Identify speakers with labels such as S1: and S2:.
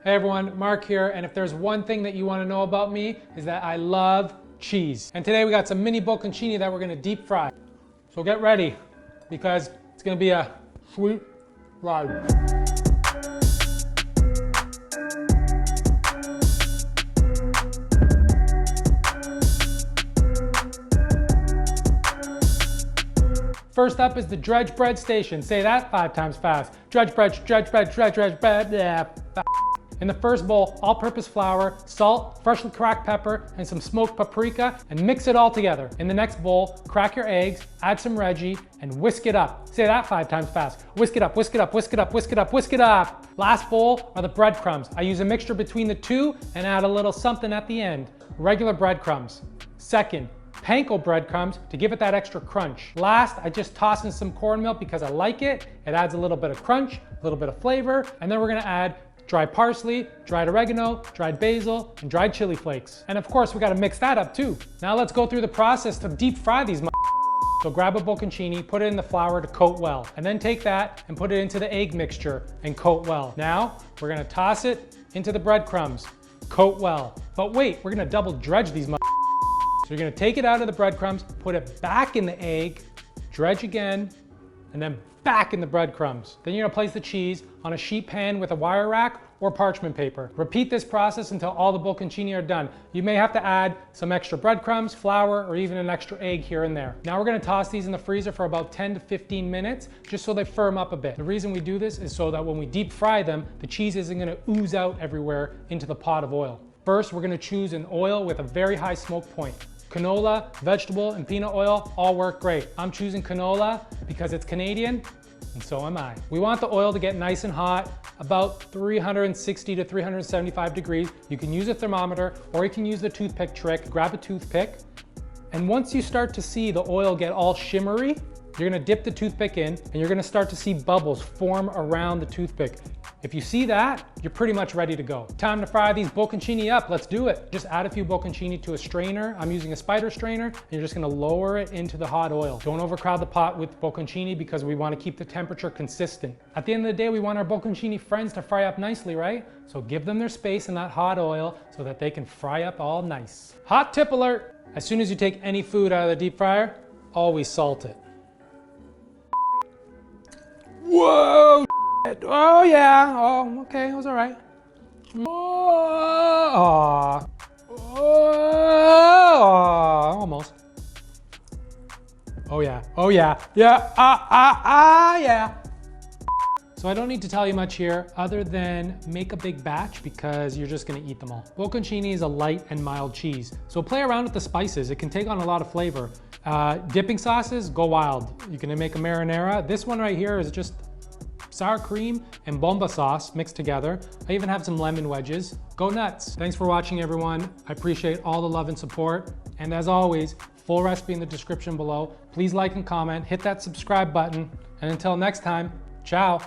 S1: Hey everyone, Mark here, and if there's one thing that you want to know about me is that I love cheese. And today we got some mini bocconcini that we're going to deep fry. So get ready, because it's going to be a sweet ride. First up is the dredge bread station. Say that 5 times fast. Dredge bread, dredge bread, dredge bread, yeah. In the first bowl, all-purpose flour, salt, freshly cracked pepper, and some smoked paprika, and mix it all together. In the next bowl, crack your eggs, add some Reggie, and whisk it up. Say that 5 times fast. Whisk it up, whisk it up, whisk it up, whisk it up, whisk it up. Last bowl are the breadcrumbs. I use a mixture between the two and add a little something at the end. Regular breadcrumbs. Second, panko breadcrumbs to give it that extra crunch. Last, I just toss in some cornmeal because I like it. It adds a little bit of crunch, a little bit of flavor, and then we're gonna add dried parsley, dried oregano, dried basil, and dried chili flakes. And of course, we gotta mix that up too. Now let's go through the process to deep fry these. So grab a bocconcini, put it in the flour to coat well, and then take that and put it into the egg mixture and coat well. Now, we're gonna toss it into the breadcrumbs, coat well. But wait, we're gonna double dredge these. So you're gonna take it out of the breadcrumbs, put it back in the egg, dredge again, and then back in the breadcrumbs. Then you're gonna place the cheese on a sheet pan with a wire rack or parchment paper. Repeat this process until all the bocconcini are done. You may have to add some extra breadcrumbs, flour, or even an extra egg here and there. Now we're gonna toss these in the freezer for about 10 to 15 minutes, just so they firm up a bit. The reason we do this is so that when we deep fry them, the cheese isn't gonna ooze out everywhere into the pot of oil. First, we're gonna choose an oil with a very high smoke point. Canola, vegetable, and peanut oil all work great. I'm choosing canola because it's Canadian, and so am I. We want the oil to get nice and hot, about 360 to 375 degrees. You can use a thermometer or you can use the toothpick trick. Grab a toothpick, and once you start to see the oil get all shimmery, you're gonna dip the toothpick in and you're gonna start to see bubbles form around the toothpick. If you see that, you're pretty much ready to go. Time to fry these bocconcini up. Let's do it. Just add a few bocconcini to a strainer. I'm using a spider strainer, and you're just gonna lower it into the hot oil. Don't overcrowd the pot with bocconcini because we wanna keep the temperature consistent. At the end of the day, we want our bocconcini friends to fry up nicely, right? So give them their space in that hot oil so that they can fry up all nice. Hot tip alert. As soon as you take any food out of the deep fryer, always salt it. Whoa! Oh yeah, oh okay, it was all right. Oh, almost. Oh yeah, yeah. So I don't need to tell you much here other than make a big batch because you're just gonna eat them all. Bocconcini is a light and mild cheese, so play around with the spices. It can take on a lot of flavor. Dipping sauces, go wild. You can make a marinara. This one right here is just sour cream and bomba sauce mixed together. I even have some lemon wedges. Go nuts. Thanks for watching, everyone. I appreciate all the love and support. And as always, full recipe in the description below. Please like and comment, hit that subscribe button. And until next time, ciao.